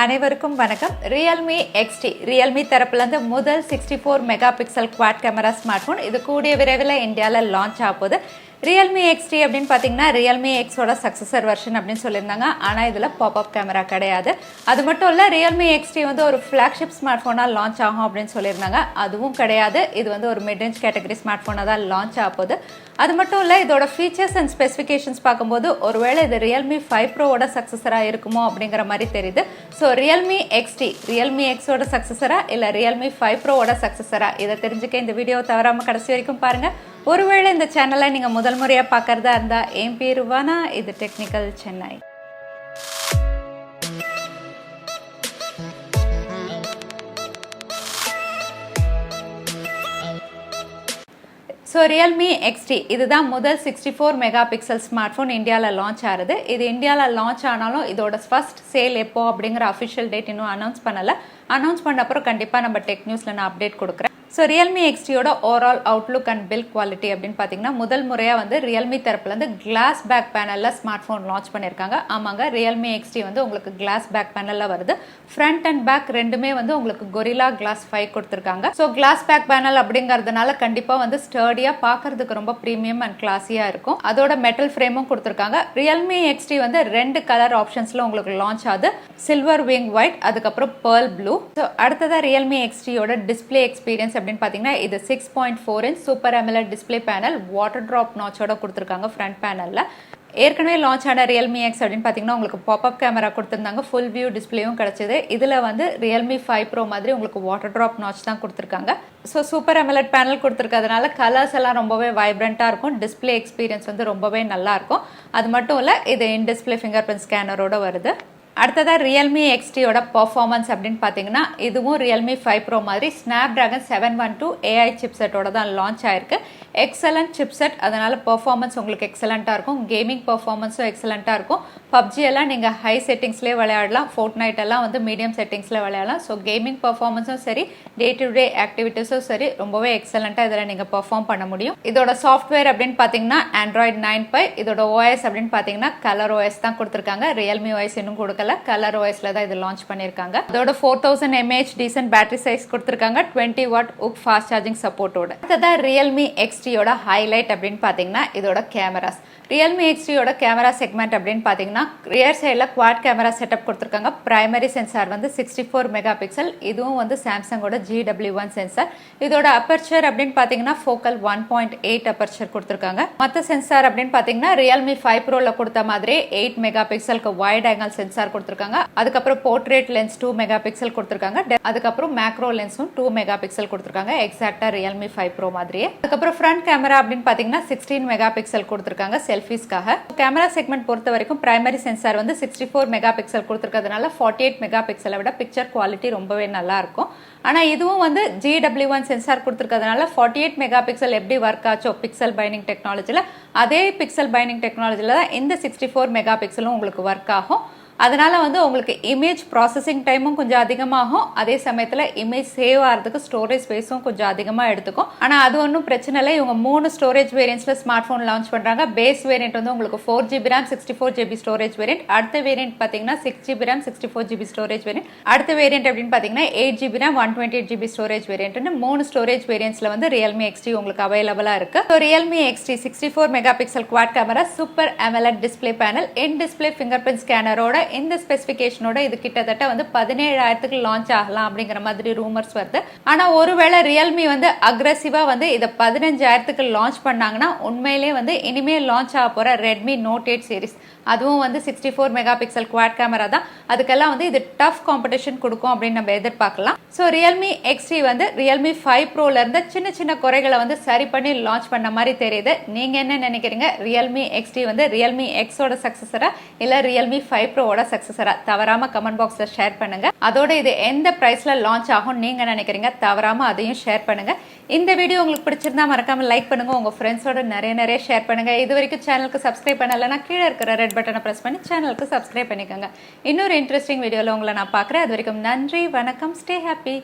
அனைவருக்கும் வணக்கம். Realme XT Realme தரப்புலேருந்து முதல் 64 megapixel quad camera smart phone இது கூடிய விரைவில் இந்தியாவில் லான்ச் ஆகுது. Realme XT அப்படின்னு பார்த்தீங்கன்னா Realme X ஓட சக்ஸசர் வெர்ஷன் அப்படின்னு சொல்லியிருந்தாங்க. ஆனால் இதில் பாப்அப் கேமரா கிடையாது. அது மட்டும் இல்லை, Realme XT வந்து ஒரு ஃப்ளாக்ஷிப் ஸ்மார்ட் ஃபோனாக லான்ச் ஆகும் அப்படின்னு சொல்லியிருந்தாங்க. அதுவும் கிடையாது. இது வந்து ஒரு மிட் ரேஞ்ச் கேட்டகரி ஸ்மார்ட் ஃபோனாக தான் லான்ச் ஆகுது. அது மட்டும் இல்லை, இதோட ஃபீச்சர்ஸ் அண்ட் ஸ்பெசிஃபிகேஷன்ஸ் பார்க்கும்போது ஒருவேளை இது Realme 5 ப்ரோவோட சக்ஸசராக இருக்குமோ அப்படிங்கிற மாதிரி தெரியுது. So Realme XT Realme X ஓட சக்ஸசரா இல்லை Realme 5 ப்ரோவோட சக்ஸசரா, இதை தெரிஞ்சுக்க இந்த வீடியோ தவறாமல் கடைசி வரைக்கும் பாருங்கள். ஒருவேளை இந்த சேனலை நீங்கள் முதல் முறையாக பார்க்குறதா இருந்தால் என் பேர் வானா, இது technical Chennai. So Realme XT இதுதான் முதல் 64 மெகா பிக்சல் ஸ்மார்ட் ஃபோன் இந்தியாவில் லான்ச் ஆகுது. இது இந்தியாவில் லான்ச் ஆனாலும் இதோட ஃபர்ஸ்ட் சேல் எப்போ அப்படிங்கிற அஃபிஷியல் டேட் இன்னும் அனௌன்ஸ் பண்ணலை. அனௌன்ஸ் பண்ண அப்புறம் கண்டிப்பாக நம்ம டெக் நியூஸில் நான் அப்டேட் கொடுக்குறேன். ஸோ Realme XTயோட overall outlook and build quality அப்படின்னு பார்த்தீங்கன்னா முதல் முறையாக வந்து Realme தரப்புலேருந்து கிளாஸ் பேக் பேனலில் ஸ்மார்ட் ஃபோன் லான்ச் பண்ணியிருக்காங்க. ஆமாங்க, Realme XT வந்து உங்களுக்கு கிளாஸ் பேக் பேனலில் வருது. ஃப்ரண்ட் அண்ட் பேக் ரெண்டுமே வந்து உங்களுக்கு கொரில்லா கிளாஸ் 5 கொடுத்துருக்காங்க. ஸோ கிளாஸ் பேக் பேனல் அப்படிங்கிறதுனால கண்டிப்பாக வந்து ஸ்டர்டியாக பார்க்கறதுக்கு ரொம்ப ப்ரீமியம் அண்ட் கிளாஸியாக இருக்கும். அதோட மெட்டல் ஃப்ரேமும் கொடுத்துருக்காங்க. Realme XT வந்து ரெண்டு கலர் ஆப்ஷன்ஸில் உங்களுக்கு லான்ச் ஆகுது. சில்வர் விங் ஒயிட், அதுக்கப்புறம் பேர்ல் ப்ளூ. ஸோ அடுத்ததாக Realme XTயோட டிஸ்பிளே எக்ஸ்பீரியன்ஸ் அப்படின்னு பார்த்தீங்கன்னா இது 6.4 inch super AMOLED display panel water drop நாச்சோட கொடுத்துருக்காங்க ஃப்ரண்ட் பேனலில். ஏற்கனவே லான்ச் ஆன Realme X அப்படின்னு பார்த்தீங்கன்னா உங்களுக்கு பாப்அப் கேமரா கொடுத்துருந்தாங்க, ஃபுல் வியூ டிஸ்பிளேயும் கிடச்சிது. இதில் வந்து Realme 5 ப்ரோ மாதிரி உங்களுக்கு வாட்டர் ட்ராப் நாச் தான் கொடுத்துருக்காங்க. ஸோ சூப்பர் AMOLED பேனல் கொடுத்துருக்கிறதுனால கலர்ஸ் எல்லாம் ரொம்பவே வைப்ரண்ட்டாக இருக்கும். டிஸ்பிளே எக்ஸ்பீரியன்ஸ் வந்து ரொம்பவே நல்லாயிருக்கும். அது மட்டும் இல்லை, இது இன்டிஸ்பிளே ஃபிங்கர்பிரிண்ட் ஸ்கேனரோட வருது. அடுத்ததாக Realme XTயோட பர்ஃபார்மன்ஸ் அப்படின்னு பார்த்தீங்கன்னா இதுவும் Realme 5 ப்ரோ மாதிரி Snapdragon 712 AI சிப்செட்டோட தான் லான்ச் ஆயிருக்கு. எக்ஸலண்ட் சிப்செட், அதனால் பர்ஃபார்மன்ஸ் உங்களுக்கு எக்ஸலண்ட்டாக இருக்கும். கேமிங் பர்ஃபார்மன்ஸும் எக்ஸலண்ட்டாக இருக்கும். பப்ஜி எல்லாம் நீங்கள் ஹை செட்டிங்ஸ்லேயே விளையாடலாம். ஃபோர்ட்நைட் எல்லாம் வந்து மீடியம் செட்டிங்ஸில் விளையாடலாம். ஸோ கேமிங் பர்ஃபார்மன்ஸும் சரி, டே டு டே ஆக்டிவிட்டீஸும் சரி, ரொம்பவே எக்ஸலண்ட்டாக இதில் நீங்கள் பர்ஃபார்ம் பண்ண முடியும். இதோட சாஃப்ட்வேர் அப்படின்னு பார்த்தீங்கன்னா Android 9 Pie. இதோட OS அப்படின்னு பார்த்தீங்கன்னா ColorOS தான் கொடுத்துருக்காங்க. Realme OS இன்னும் கொடுக்கல, ColorOSல தான் இது லான்ச் பண்ணியிருக்காங்க. அதோட 4000 mAh டீசன்ட் பேட்டரி சைஸ் கொடுத்துருக்காங்க. 20 வாட் UC ஃபாஸ்ட் சார்ஜிங் சப்போர்ட்டோட. அடுத்ததான் Realme XTயோட ஹைலைட் அப்படின்னு பார்த்தீங்கன்னா இதோட கேமராஸ். Realme XTயோட கேமரா செக்மெண்ட் அப்படின்னு பார்த்தீங்கன்னா ரியர் சைடில் குவாட் கேமரா செட்டப் கொடுத்துருக்காங்க. பிரைமரி சென்சார் வந்து 64 மெகா பிக்சல். இதுவும் வந்து சாம்சங்கோட GW1 சென்சார். இதோட அப்பர்ச்சர் அப்படின்னு பார்த்தீங்கன்னா ஃபோக்கல் 1.8 அப்பர்ச்சர் கொடுத்துருக்காங்க. மற்ற சென்சார் அப்படின்னு பார்த்தீங்கன்னா Realme 5 ப்ரோவில் கொடுத்த மாதிரி 8 மெகா பிக்சலுக்கு வைட் ஆங்கிள் சென்சார் கொடுத்துருக்காங்க. அதுக்கப்புறம் போர்ட்ரேட் லென்ஸ் 2 மெகா பிக்சல் கொடுத்துருக்காங்க. அதுக்கப்புறம் மேக்ரோ லென்ஸும் 2 மெகா பிக்சல் கொடுத்துருக்காங்க. எக்ஸாக்டா Realme 5 ப்ரோ மாதிரியே. அதுக்கப்புறம் ஃப்ரண்ட் கேமரா அப்படின்னு பார்த்தீங்கன்னா 16 மெகா பிக்சல் கொடுத்துருக்காங்க செல்ஃபிஸ்க்காக. கேமரா செக்மெண்ட் பொறுத்த வரைக்கும் பிரைமரி சென்சார் வந்து 64 மெகா பிக்சல் கொடுத்துருக்கிறதுனால 48 மெகா பிக்சலை விட பிக்சர் குவாலிட்டி ரொம்பவே நல்லா இருக்கும். ஆனால் இதுவும் வந்து GW1 சென்சார் கொடுத்துருக்கிறதுனால 48 மெகா பிக்சல் எப்படி ஒர்க் ஆச்சோ பிக்சல் பைண்டிங் டெக்னாலஜியில், அதே பிக்சல் பைண்டிங் டெக்னாலஜியில் தான் இந்த 64 மெகா பிக்சலும் உங்களுக்கு ஒர்க் ஆகும். அதனால வந்து உங்களுக்கு இமேஜ் ப்ராசஸிங் டைமும் கொஞ்சம் அதிகமாகும். அதே சமயத்தில் இமேஜ் சேவ் ஆகிறதுக்கு ஸ்டோரேஜ் ஸ்பேஸும் கொஞ்சம் அதிகமாக எடுத்துக்கும். ஆனால் அது ஒன்றும் பிரச்சனை இல்லை. இவங்க 3 ஸ்டோரேஜ் வேரியன்ட்ஸில் ஸ்மார்ட் ஃபோன் லான்ச் பண்ணுறாங்க. பேஸ் வேரியன்ட் வந்து உங்களுக்கு 4GB RAM 64GB storage variant. அடுத்த வேரியன்ட் பார்த்தீங்கன்னா 6GB RAM 64GB storage variant. அடுத்த வேரியன்ட் அப்படின்னு பார்த்தீங்கன்னா 8GB RAM 128GB ஸ்டோரேஜ் வேரியன்ட்னு 3 ஸ்டோரேஜ் வேரியன்ட்ஸில் வந்து Realme XT உங்களுக்கு அவைலபிளாக இருக்குது. So Realme XT 64 megapixel quad camera, super AMOLED display panel, in display fingerprint ஸ்கேனரோட இந்த ஸ்பெசிஃபிகேஷனோட இது கிட்டத்தட்ட வந்து 17,000க்கு லான்ச் ஆகலாம் அப்படிங்கிற மாதிரி ரூமர்ஸ் வருது. ஆனா ஒருவேளை Realme வந்து அக்ரெசிவா வந்து இதை 15,000க்கு லான்ச் பண்ணாங்கன்னா உண்மையிலே வந்து இனிமேல் லான்ச் ஆக போற Redmi Note 8 சீரிஸ், அதுவும் வந்து 64 மெகா பிக்சல் குவாட் கேமரா தான், அதுக்கெல்லாம் வந்து இது டஃப் காம்படிஷன் கொடுக்கும் அப்படின்னு நம்ம எதிர்பார்க்கலாம். ஸோ Realme XT வந்து Realme 5 ப்ரோல இருந்த சின்ன சின்ன குறைகளை வந்து சரி பண்ணி லான்ச் பண்ண மாதிரி தெரியுது. நீங்க என்ன நினைக்கிறீங்க? Realme XT வந்து Realme X ஓட சக்சஸரா இல்ல Realme 5 ப்ரோவோட சக்சஸரா? தவறாம கமெண்ட் பாக்ஸ்ல ஷேர் பண்ணுங்க. அதோட இது எந்த பிரைஸ்ல லான்ச் ஆகும் நீங்க நினைக்கிறீங்க? தவறாம அதையும் ஷேர் பண்ணுங்க. இந்த வீடியோ உங்களுக்கு பிடிச்சிருந்தா மறக்காம லைக் பண்ணுங்க, உங்க ஃப்ரெண்ட்ஸோட நிறைய ஷேர் பண்ணுங்க. இது வரைக்கும் சேனலுக்கு சப்ஸ்கிரைப் பண்ணலைன்னா கீழே இருக்கிற ரெட் பட்டனை பிரஸ் பண்ணி சேனலுக்கு சப்ஸ்கிரைப் பண்ணிக்கோங்க. இன்னொரு இன்ட்ரெஸ்டிங் வீடியோல உங்களை நான் பார்க்குறேன். அது வரைக்கும் நன்றி, வணக்கம், ஸ்டே ஹாப்பி.